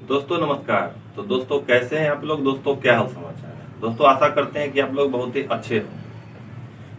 दोस्तों नमस्कार। तो दोस्तों कैसे हैं आप लोग। दोस्तों क्या हाल समाचार है। दोस्तों आशा करते हैं कि आप लोग बहुत ही अच्छे हो।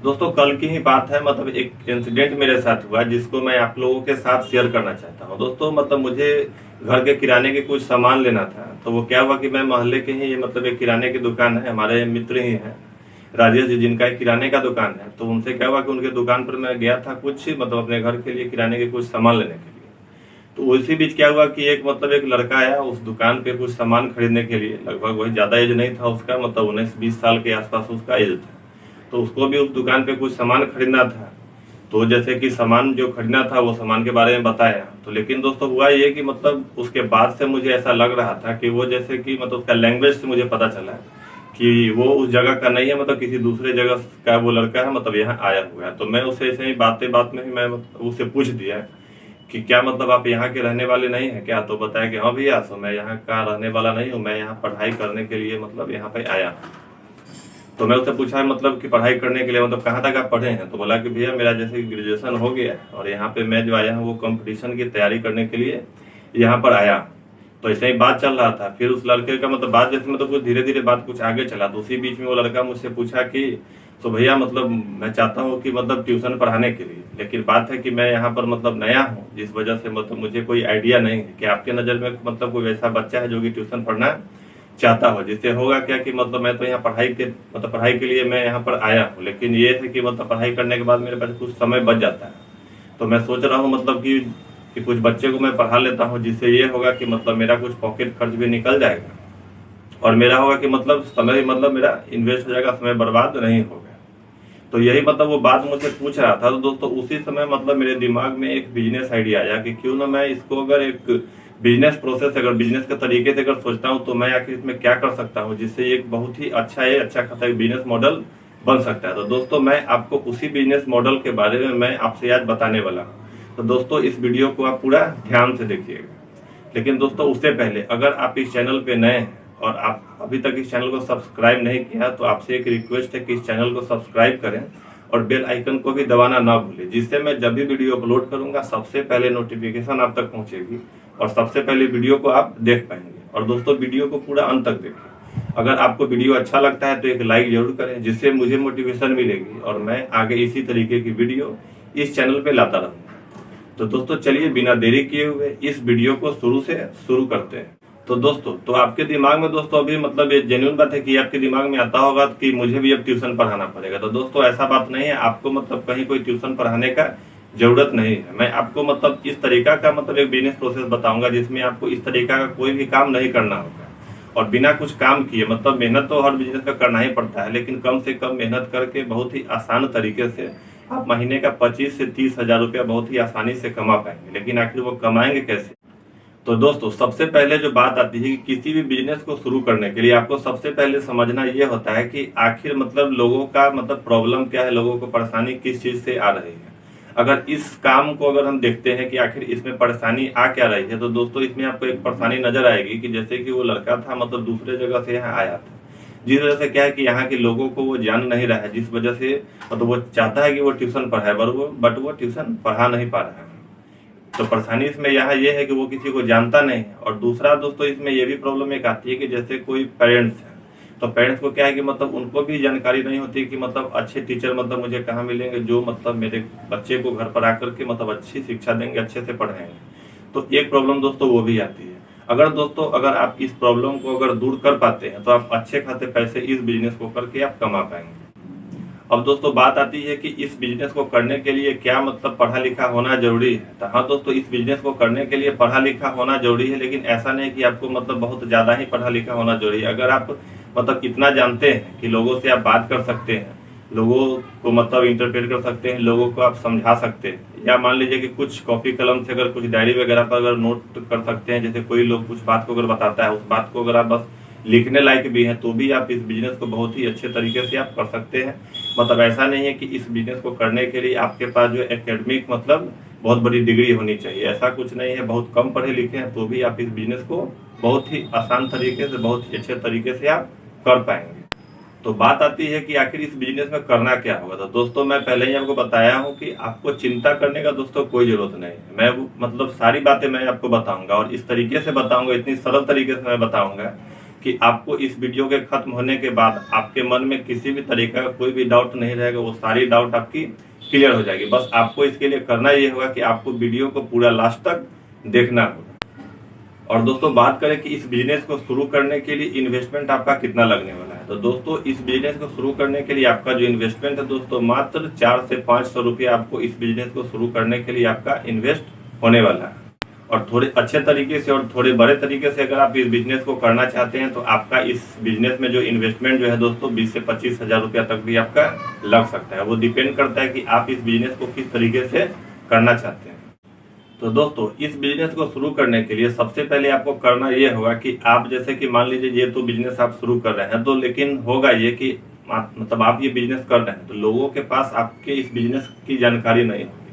दोस्तों कल की ही बात है, मतलब एक इंसिडेंट मेरे साथ हुआ जिसको मैं आप लोगों के साथ शेयर करना चाहता हूं। दोस्तों मतलब मुझे घर के किराने के कुछ सामान लेना था। तो वो क्या हुआ कि मैं मोहल्ले के ही मतलब एक किराने की दुकान है, हमारे मित्र ही है राजेश जी, जिनका एक किराने का दुकान है। तो उनसे क्या हुआ कि उनके दुकान पर मैं गया था कुछ मतलब अपने घर के लिए किराने के कुछ सामान लेने के लिए। तो उसी बीच क्या हुआ कि एक लड़का आया उस दुकान पे कुछ सामान खरीदने के लिए। लगभग वही ज्यादा एज नहीं था उसका, मतलब 19-20 साल के आसपास उसका एज था। तो उसको भी उस दुकान पे कुछ सामान खरीदना था। तो जैसे कि सामान जो खरीदना था वो सामान के बारे में बताया। तो लेकिन दोस्तों हुआ ये कि मतलब उसके बाद से मुझे ऐसा लग रहा था कि वो जैसे कि मतलब उसका लैंग्वेज से मुझे पता चला कि वो उस जगह का नहीं है, मतलब किसी दूसरे जगह का वो लड़का है, मतलब यहाँ आया हुआ है। तो मैं उसे ऐसे ही बातें बात में ही मैं उससे पूछ दिया कि क्या मतलब आप यहाँ के रहने वाले नहीं हैं क्या। तो बताया कि हाँ भैया, तो मैं यहाँ का रहने वाला नहीं हूँ, मैं यहाँ पढ़ाई करने के लिए मतलब यहाँ पे आया हूँ। तो मैं उससे पूछा मतलब कि पढ़ाई करने के लिए मतलब कहाँ तक आप पढ़े हैं। तो बोला कि भैया मेरा जैसे ग्रेजुएशन हो गया है और यहाँ पे मैं जो आया हूँ वो कंपटीशन की तैयारी करने के लिए यहाँ पर आया। तो ऐसे ही बात चल रहा था। फिर उस लड़के का मतलब बात जैसे मतलब कुछ धीरे धीरे बात कुछ आगे चला। तो उसी बीच में वो लड़का मुझसे पूछा कि तो भैया मतलब मैं चाहता हूँ कि मतलब ट्यूशन पढ़ाने के लिए, लेकिन बात है कि मैं यहाँ पर मतलब नया हूँ, जिस वजह से मतलब मुझे कोई आइडिया नहीं है कि आपके नज़र में मतलब कोई ऐसा बच्चा है जो कि ट्यूशन पढ़ना चाहता हो। जिससे होगा क्या कि मतलब मैं तो यहाँ पढ़ाई के लिए मैं यहाँ पर आया हूँ, लेकिन ये है कि मतलब पढ़ाई करने के बाद मेरे पास कुछ समय बच जाता है। तो मैं सोच रहा हूँ मतलब कि कुछ बच्चे को मैं पढ़ा लेता हूँ, जिससे ये होगा कि मतलब मेरा कुछ पॉकेट खर्च भी निकल जाएगा और मेरा होगा कि मतलब समय मतलब मेरा इन्वेस्ट हो जाएगा, समय बर्बाद नहीं होगा। तो यही मतलब वो बात मुझसे पूछ रहा था। तो दोस्तों उसी समय मतलब मेरे दिमाग में एक बिजनेस आइडिया आया कि क्यों ना मैं इसको अगर एक बिजनेस प्रोसेस, अगर बिजनेस के तरीके से अगर सोचता हूँ तो मैं आखिर इसमें क्या कर सकता हूँ जिससे एक बहुत ही अच्छा खासा एक बिजनेस मॉडल बन सकता है। तो दोस्तों मैं आपको उसी बिजनेस मॉडल के बारे में मैं आपसे आज बताने वाला हूँ। तो दोस्तों इस वीडियो को आप पूरा ध्यान से देखिएगा। लेकिन दोस्तों उससे पहले अगर आप इस चैनल पे नए हैं और आप अभी तक इस चैनल को सब्सक्राइब नहीं किया तो आपसे एक रिक्वेस्ट है कि इस चैनल को सब्सक्राइब करें और बेल आइकन को भी दबाना ना भूलें, जिससे मैं जब भी वीडियो अपलोड करूंगा सबसे पहले नोटिफिकेशन आप तक पहुंचेगी और सबसे पहले वीडियो को आप देख पाएंगे। और दोस्तों वीडियो को पूरा अंत तक देखें। अगर आपको वीडियो अच्छा लगता है तो एक लाइक जरूर करें, जिससे मुझे मोटिवेशन मिलेगी और मैं आगे इसी तरीके की वीडियो इस चैनल पे लाता रहूंगा। तो दोस्तों चलिए बिना देरी किए हुए इस वीडियो को शुरू से शुरू करते हैं। तो दोस्तों तो आपके दिमाग में दोस्तों अभी मतलब ये जेन्युइन बात है कि आपके दिमाग में आता होगा कि मुझे भी अब ट्यूशन पढ़ाना पड़ेगा। तो दोस्तों ऐसा बात नहीं है, आपको मतलब कहीं कोई ट्यूशन पढ़ाने का जरूरत नहीं है। मैं आपको मतलब इस तरीका का मतलब एक बिजनेस प्रोसेस बताऊंगा जिसमें आपको इस तरीका का कोई भी काम नहीं करना होगा और बिना कुछ काम किए, मतलब मेहनत तो हर बिजनेस में करना ही पड़ता है, लेकिन कम से कम मेहनत करके बहुत ही आसान तरीके से आप महीने का 25 से 30 हजार रुपया बहुत ही आसानी से कमा पाएंगे। लेकिन आखिर वो कमाएंगे कैसे। तो दोस्तों सबसे पहले जो बात आती है कि किसी भी बिजनेस को शुरू करने के लिए आपको सबसे पहले समझना ये होता है कि आखिर मतलब लोगों का मतलब प्रॉब्लम क्या है, लोगों को परेशानी किस चीज से आ रही है। अगर इस काम को अगर हम देखते हैं कि आखिर इसमें परेशानी आ क्या रही है, तो दोस्तों इसमें आपको एक परेशानी नजर आएगी कि जैसे कि वो लड़का था मतलब दूसरे जगह से यहाँ आया था, जिस वजह से क्या है कि यहाँ के लोगों को वो जान नहीं रहा है, जिस वजह से मतलब वो चाहता है कि वो ट्यूशन पढ़ाए बट वो ट्यूशन पढ़ा नहीं पा रहा है। तो परेशानी इसमें यहाँ ये है कि वो किसी को जानता नहीं है। और दूसरा दोस्तों इसमें ये भी प्रॉब्लम एक आती है कि जैसे कोई पेरेंट्स है, तो पेरेंट्स को क्या है कि मतलब उनको भी जानकारी नहीं होती कि मतलब अच्छे टीचर मतलब मुझे कहाँ मिलेंगे जो मतलब मेरे बच्चे को घर पर आकर के मतलब अच्छी शिक्षा देंगे, अच्छे से पढ़ाएंगे। तो एक प्रॉब्लम दोस्तों वो भी आती है। अगर आप इस प्रॉब्लम को अगर दूर कर पाते हैं तो आप अच्छे खासे पैसे इस बिजनेस को करके आप कमा पाएंगे। अब दोस्तों बात आती है कि इस बिजनेस को करने के लिए क्या मतलब पढ़ा लिखा होना जरूरी है। तो हाँ दोस्तों, इस बिजनेस को करने के लिए पढ़ा लिखा होना जरूरी है, लेकिन ऐसा नहीं कि आपको मतलब बहुत ज्यादा ही पढ़ा लिखा होना जरूरी है। अगर आप मतलब इतना जानते हैं कि लोगों से आप बात कर सकते हैं, लोगों को मतलब इंटरप्रेट कर सकते हैं, लोगों को आप समझा सकते हैं, या मान लीजिए कि कुछ कॉपी कलम से अगर कुछ डायरी वगैरह पर अगर नोट कर सकते हैं, जैसे कोई लोग कुछ बात को अगर बताता है उस बात को अगर आप बस लिखने लायक भी हैं तो भी आप इस बिजनेस को बहुत ही अच्छे तरीके से आप कर सकते हैं। मतलब ऐसा नहीं है कि इस बिजनेस को करने के लिए आपके पास जो एकेडमिक मतलब बहुत बड़ी डिग्री होनी चाहिए, ऐसा कुछ नहीं है। बहुत कम पढ़े लिखे हैं तो भी आप इस बिजनेस को बहुत ही आसान तरीके से बहुत ही अच्छे तरीके से आप कर पाएंगे। तो बात आती है कि आखिर इस बिजनेस में करना क्या होगा। तो दोस्तों मैं पहले ही आपको बताया हूं कि आपको चिंता करने का दोस्तों कोई जरूरत नहीं है। मैं मतलब सारी बातें मैं आपको बताऊंगा और इस तरीके से बताऊंगा, इतनी सरल तरीके से मैं बताऊंगा कि आपको इस वीडियो के खत्म होने के बाद आपके मन में किसी भी तरीके का कोई भी डाउट नहीं रहेगा। वो सारी डाउट आपकी क्लियर हो जाएगी। बस आपको इसके लिए करना ये होगा कि आपको वीडियो को पूरा लास्ट तक देखना होगा। और दोस्तों बात करें कि इस बिजनेस को शुरू करने के लिए इन्वेस्टमेंट आपका कितना लगने वाला है। तो दोस्तों इस बिजनेस को शुरू करने के लिए आपका जो इन्वेस्टमेंट है दोस्तों मात्र 400 से 500 रुपये आपको इस बिजनेस को शुरू करने के लिए आपका इन्वेस्ट होने वाला है। और थोड़े अच्छे तरीके से और थोड़े बड़े तरीके से अगर आप इस बिजनेस को करना चाहते हैं तो आपका इस बिजनेस में जो इन्वेस्टमेंट जो है दोस्तों 20 से 25 हजार रुपया तक भी आपका लग सकता है। वो डिपेंड करता है कि आप इस बिजनेस को किस तरीके से करना चाहते हैं। तो दोस्तों इस बिजनेस को शुरू करने के लिए सबसे पहले आपको करना ये होगा कि आप जैसे कि मान लीजिए ये तो बिजनेस आप शुरू कर रहे हैं, तो लेकिन होगा ये कि मतलब आप ये बिजनेस कर रहे हैं तो लोगों के पास आपके इस बिजनेस की जानकारी नहीं होगी।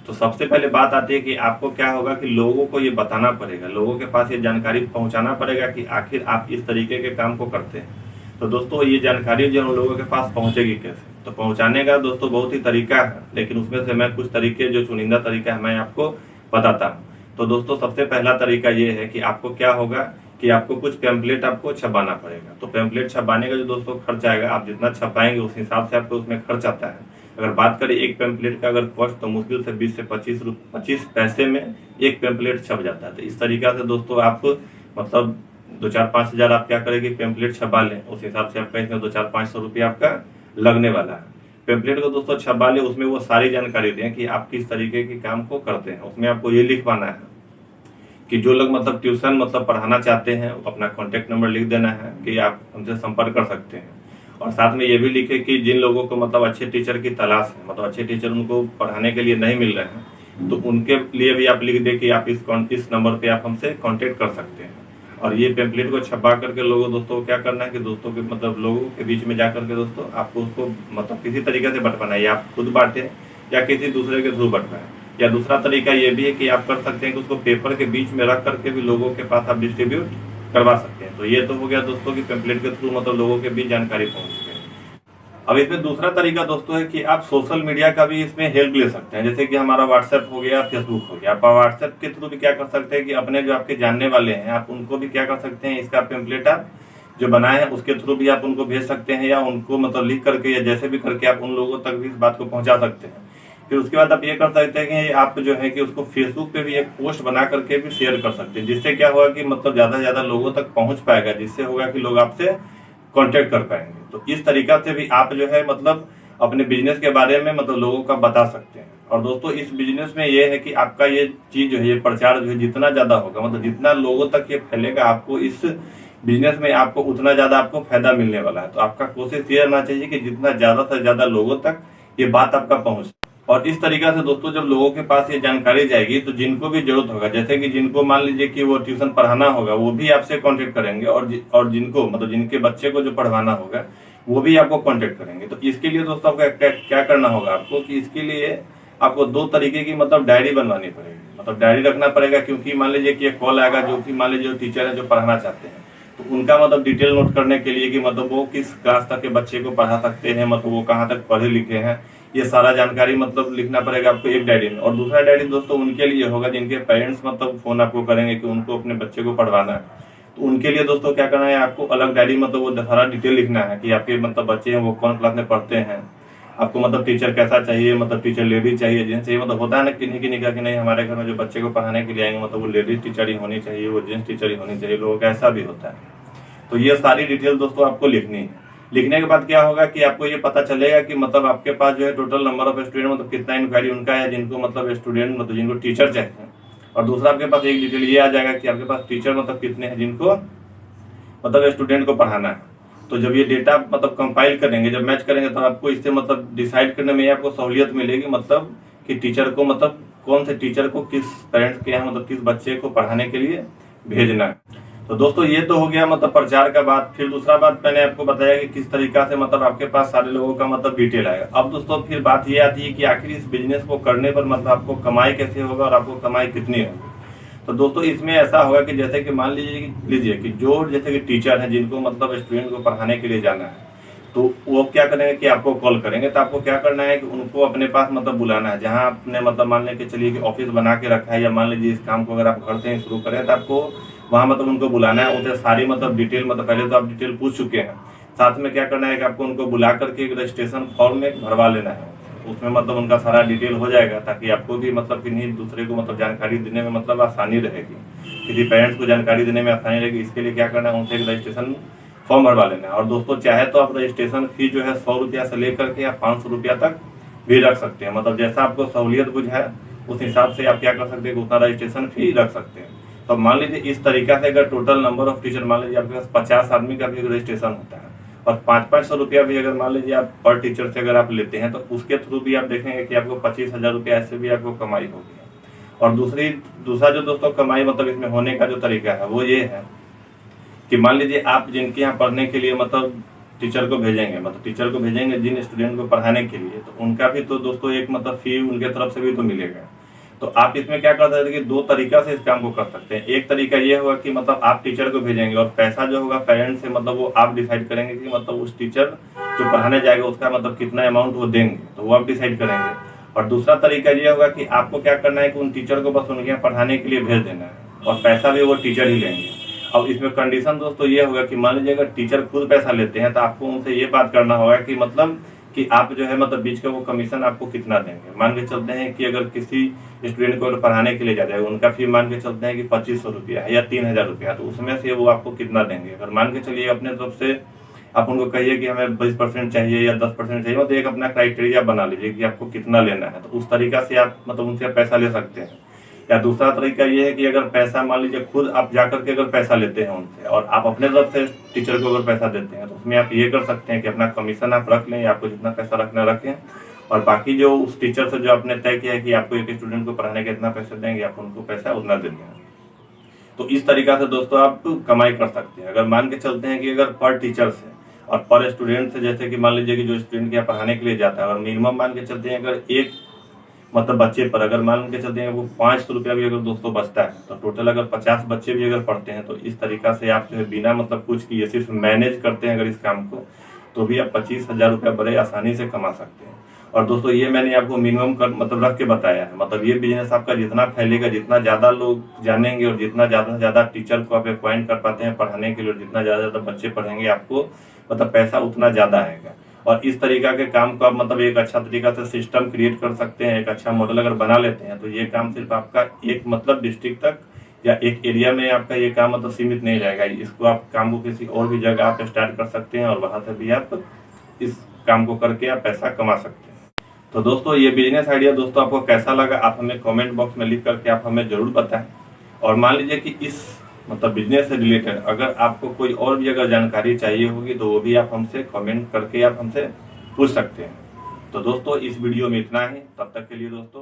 तो सबसे पहले बात आती है कि आपको क्या होगा कि लोगों को ये बताना पड़ेगा, लोगों के पास ये जानकारी पहुंचाना पड़ेगा कि आखिर आप इस तरीके के काम को करते हैं। तो दोस्तों ये जानकारी जो है लोगों के पास पहुंचेगी कैसे, तो पहुंचाने का दोस्तों बहुत ही तरीका है, लेकिन उसमें से मैं कुछ तरीके जो चुनिंदा तरीका है मैं आपको बताता हूं। तो दोस्तों सबसे पहला तरीका ये है कि आपको क्या होगा कि आपको कुछ पैम्पलेट आपको छपाना पड़ेगा। तो पैम्पलेट छपाने का जो दोस्तों खर्च आएगा, आप जितना छपाएंगे उस हिसाब से आपको उसमें खर्च आता है। अगर बात करें एक पैम्पलेट का अगर कॉस्ट, तो मुश्किल से 20 से 25 पैसे में एक पैम्पलेट छप जाता है। तो इस तरीका से दोस्तों आप मतलब 2-4-5 हजार आप क्या करेंगे पैम्पलेट छपा लें, उस हिसाब से आपका इसमें 200-500 रुपया आपका लगने वाला है। पैम्पलेट को दोस्तों छपा ले, उसमें वो सारी जानकारी दें कि आप किस तरीके के काम को करते हैं। उसमें आपको ये लिखवाना है कि जो लोग मतलब ट्यूशन मतलब पढ़ाना चाहते हैं अपना कॉन्टेक्ट नंबर लिख देना है कि आप हमसे संपर्क कर सकते हैं। और साथ में ये भी लिखे कि जिन लोगों को मतलब अच्छे टीचर की तलाश है, मतलब अच्छे टीचर उनको पढ़ाने के लिए नहीं मिल रहे हैं, तो उनके लिए भी आप लिख दें कि आप इस नंबर पे आप हमसे कांटेक्ट कर सकते हैं। और ये पैम्पलेट को छपा करके लोगों दोस्तों को क्या करना है कि दोस्तों के मतलब लोगों के बीच में जाकर के दोस्तों आपको उसको मतलब किसी तरीके से बंटवाना है, या आप खुद बांटें या किसी दूसरे के थ्रू बंटवाएं। या दूसरा तरीका ये भी है कि आप कर सकते हैं कि उसको पेपर के बीच में रख करके भी लोगों के पास आप डिस्ट्रीब्यूट करवा सकते हैं। तो ये तो हो गया दोस्तों की पैम्पलेट के थ्रू मतलब लोगों के बीच जानकारी पहुंच गई। अब इसमें दूसरा तरीका दोस्तों है कि आप सोशल मीडिया का भी इसमें हेल्प ले सकते हैं। जैसे कि हमारा व्हाट्सएप हो गया, फेसबुक हो गया, आप व्हाट्सएप के थ्रू भी क्या कर सकते हैं कि अपने जो आपके जानने वाले हैं आप उनको भी क्या कर सकते हैं, इसका पैम्पलेट आप जो बनाए हैं उसके थ्रू भी आप उनको भेज सकते हैं, या उनको मतलब लिख करके या जैसे भी करके आप उन लोगों तक भी इस बात को पहुंचा सकते हैं। फिर उसके बाद आप ये कर सकते हैं कि आप जो है कि उसको फेसबुक पे भी एक पोस्ट बना करके भी शेयर कर सकते हैं, जिससे क्या होगा कि मतलब ज्यादा से ज्यादा लोगों तक पहुंच पाएगा, जिससे होगा कि लोग आपसे कांटेक्ट कर पाएंगे। तो इस तरीका से भी आप जो है मतलब अपने बिजनेस के बारे में मतलब लोगों का बता सकते हैं। और दोस्तों इस बिजनेस में ये है कि आपका ये चीज जो है, ये प्रचार जो है जितना ज्यादा होगा, मतलब जितना लोगों तक ये फैलेगा, आपको इस बिजनेस में आपको उतना ज्यादा आपको फायदा मिलने वाला है। तो आपका कोशिश ये रहना चाहिए कि जितना ज्यादा से ज्यादा लोगों तक ये बात आपका पहुंचे। और इस तरीका से दोस्तों जब लोगों के पास ये जानकारी जाएगी तो जिनको भी जरूरत होगा, जैसे कि जिनको मान लीजिए कि वो ट्यूशन पढ़ाना होगा, वो भी आपसे कांटेक्ट करेंगे, और जिनको मतलब जिनके बच्चे को जो पढ़वाना होगा वो भी आपको कांटेक्ट करेंगे। तो इसके लिए दोस्तों आपको क्या करना होगा आपको कि इसके लिए आपको 2 तरीके की मतलब डायरी बनवानी पड़ेगी, मतलब डायरी रखना पड़ेगा। क्योंकि मान लीजिए कि एक कॉल आएगा जो कि मान लीजिए टीचर है जो पढ़ाना चाहते हैं, तो उनका मतलब डिटेल नोट करने के लिए कि मतलब वो किस क्लास तक के बच्चे को पढ़ा सकते हैं, मतलब वो कहाँ तक पढ़े लिखे हैं, ये सारा जानकारी मतलब लिखना पड़ेगा आपको एक डायरी में। और दूसरा डायरी दोस्तों उनके लिए होगा जिनके पेरेंट्स मतलब फोन आपको करेंगे कि उनको अपने बच्चे को पढ़वाना है, तो उनके लिए दोस्तों क्या करना है, आपको अलग डायरी मतलब वो सारा डिटेल लिखना है कि आपके मतलब बच्चे हैं वो कौन क्लास में पढ़ते हैं, आपको मतलब टीचर कैसा चाहिए, मतलब टीचर लेडीज चाहिए, जेंट्स चाहिए। मतलब होता है ना किन्हीं का कि नहीं हमारे घर में जो बच्चे को पढ़ाने के लिए आएंगे मतलब वो लेडीज टीचर ही होनी चाहिए, वो जेंट्स टीचर ही होनी चाहिए, लोगों का ऐसा भी होता है। तो ये सारी डिटेल दोस्तों आपको लिखनी है। लिखने के बाद क्या होगा कि आपको ये पता चलेगा कि मतलब आपके पास जो है टोटल नंबर ऑफ स्टूडेंट मतलब कितना इंक्वायरी उनका है जिनको मतलब स्टूडेंट मतलब जिनको टीचर चाहिए। और दूसरा आपके पास एक डिटेल ये आ जाएगा कि आपके पास टीचर मतलब कितने हैं जिनको मतलब स्टूडेंट को पढ़ाना है। तो जब ये डेटा मतलब कंपाइल करेंगे, जब मैच करेंगे, तो आपको इससे मतलब डिसाइड करने में आपको सहूलियत मिलेगी, मतलब कि टीचर को मतलब कौन से टीचर को किस पेरेंट्स के यहाँ मतलब किस बच्चे को पढ़ाने के लिए भेजना है। तो दोस्तों ये तो हो गया मतलब प्रचार का बात। फिर दूसरा बात मैंने आपको बताया कि किस तरीका से मतलब आपके पास सारे लोगों का मतलब डिटेल आएगा। अब दोस्तों फिर बात ये आती है कि आखिर इस बिजनेस को करने पर मतलब आपको कमाई कैसे होगा और आपको कमाई कितनी होगी। तो दोस्तों इसमें ऐसा होगा कि जैसे कि मान लीजिए कि जो जैसे कि टीचर हैं जिनको मतलब स्टूडेंट को पढ़ाने के लिए जाना है, तो वो क्या करेंगे कि आपको कॉल करेंगे। तो आपको क्या करना है कि उनको अपने पास मतलब बुलाना है, जहां आपने मतलब मान लेके चलिए कि ऑफिस बना के रखा है, या मान लीजिए इस काम को अगर आप घर से ही शुरू करें तो आपको वहां मतलब उनको बुलाना है। उनसे सारी मतलब डिटेल, मतलब पहले तो आप डिटेल पूछ चुके हैं, साथ में क्या करना है कि आपको उनको बुला करके एक रजिस्ट्रेशन फॉर्म में भरवा लेना है। उसमें मतलब उनका सारा डिटेल हो जाएगा, ताकि आपको भी मतलब किन्हीं दूसरे को मतलब जानकारी देने में मतलब आसानी रहेगी, किसी पेरेंट्स को जानकारी देने में आसानी रहेगी। इसके लिए क्या करना है, उनसे एक रजिस्ट्रेशन फॉर्म भरवा लेना है। और दोस्तों चाहे तो आप रजिस्ट्रेशन फी जो है 100 रुपया से लेकर के आप 500 रुपया तक भी रख सकते हैं, मतलब जैसा आपको सहूलियत बुझाए उस हिसाब से आप क्या कर सकते हैं, उतना रजिस्ट्रेशन फी रख सकते हैं। तो मान लीजिए इस तरीका से अगर टोटल नंबर ऑफ टीचर मान लीजिए आपके पास 50 आदमी का भी रजिस्ट्रेशन होता है, और 500-500 रुपया भी अगर मान लीजिए आप पर टीचर से अगर आप लेते हैं, तो उसके थ्रू भी आप देखेंगे कि आपको 25,000 रुपया ऐसे भी आपको कमाई होगी। और दूसरा जो दोस्तों कमाई मतलब इसमें होने का जो तरीका है वो ये है कि मान लीजिए आप जिनके यहाँ पढ़ने के लिए मतलब टीचर को भेजेंगे, मतलब टीचर को भेजेंगे जिन स्टूडेंट को पढ़ाने के लिए, तो उनका भी तो दोस्तों एक मतलब फी उनके तरफ से भी तो मिलेगा। तो आप इसमें क्या कर सकते हैं कि 2 तरीका से इस काम को कर सकते हैं। एक तरीका ये होगा कि मतलब आप टीचर को भेजेंगे और पैसा जो होगा पेरेंट्स से मतलब वो आप डिसाइड करेंगे कि मतलब उस टीचर जो पढ़ाने जाएगा उसका मतलब कितना अमाउंट वो देंगे, तो वो आप डिसाइड करेंगे। और दूसरा तरीका ये होगा कि आपको क्या करना है कि उन टीचर को बस उनके यहाँ पढ़ाने के लिए भेज देना है, और पैसा भी वो टीचर ही लेंगे। अब इसमें कंडीशन दोस्तों ये होगा कि मान लीजिए अगर टीचर खुद पैसा लेते हैं, तो आपको उनसे ये बात करना होगा कि मतलब कि आप जो है मतलब बीच का वो कमीशन आपको कितना देंगे। मान के चलते हैं कि अगर किसी स्टूडेंट को पढ़ाने के लिए जा रहे हैं, उनका फी मान के चलते हैं कि 2500 रुपया है या 3000 रुपया, तो उसमें से वो आपको कितना देंगे। अगर मान के चलिए अपने तरफ से आप उनको कहिए कि हमें 20% चाहिए या 10% चाहिए, मतलब एक अपना क्राइटेरिया बना लीजिए कि आपको कितना लेना है, तो उस तरीका से आप मतलब उनसे पैसा ले सकते हैं। या दूसरा तरीका ये है कि अगर पैसा मान लीजिए खुद आप जाकर के अगर पैसा लेते हैं उनसे, और आप अपने तरफ से टीचर को अगर पैसा देते हैं, तो उसमें आप ये कर सकते हैं कि अपना कमीशन आप रख लें, या आपको जितना पैसा रखना रखें, और बाकी जो उस टीचर से जो आपने तय किया है कि आपको एक स्टूडेंट को पढ़ाने के इतना पैसा देंगे, आप उनको पैसा उतना दे देंगे। तो इस तरीका से दोस्तों आप कमाई कर सकते हैं। अगर मान के चलते हैं कि अगर पर टीचर से और पर स्टूडेंट से, जैसे कि मान लीजिए कि जो स्टूडेंट के यहाँ पढ़ाने के लिए जाता है, अगर मिनिमम मान के चलते हैं अगर एक मतलब बच्चे पर अगर मान के चलते हैं वो 500 रुपया भी अगर दोस्तों बचता है, तो टोटल अगर 50 बच्चे भी अगर पढ़ते हैं, तो इस तरीका से आप जो है बिना मतलब कुछ किए सिर्फ मैनेज करते हैं अगर इस काम को, तो भी आप 25,000 रुपया बड़े आसानी से कमा सकते हैं। और दोस्तों ये मैंने आपको मिनिमम कर मतलब रख के बताया है, मतलब ये बिजनेस आपका जितना फैलेगा, जितना ज्यादा लोग जानेंगे, और जितना ज्यादा से ज्यादा टीचर को आप अपॉइंट कर पाते हैं पढ़ाने के लिए, और जितना ज्यादा ज्यादा बच्चे पढ़ेंगे आपको मतलब पैसा उतना ज्यादा आएगा। और इस तरीका के काम को आप मतलब एक अच्छा तरीका से सिस्टम क्रिएट कर सकते हैं, एक अच्छा मॉडल अगर बना लेते हैं, तो ये काम सिर्फ आपका एक मतलब डिस्ट्रिक्ट तक या एक एरिया में आपका ये काम मतलब सीमित नहीं रहेगा। इसको आप काम को किसी और भी जगह आप स्टार्ट कर सकते हैं, और वहां से भी आप इस काम को करके आप पैसा कमा सकते हैं। तो दोस्तों ये बिजनेस आइडिया दोस्तों आपको कैसा लगा, आप हमें कमेंट बॉक्स में लिख करके आप हमें जरूर बताएं। और मान लीजिए कि इस मतलब बिजनेस से रिलेटेड अगर आपको कोई और भी अगर जानकारी चाहिए होगी, तो वो भी आप हमसे कमेंट करके आप हमसे पूछ सकते हैं। तो दोस्तों इस वीडियो में इतना ही, तब तक के लिए दोस्तों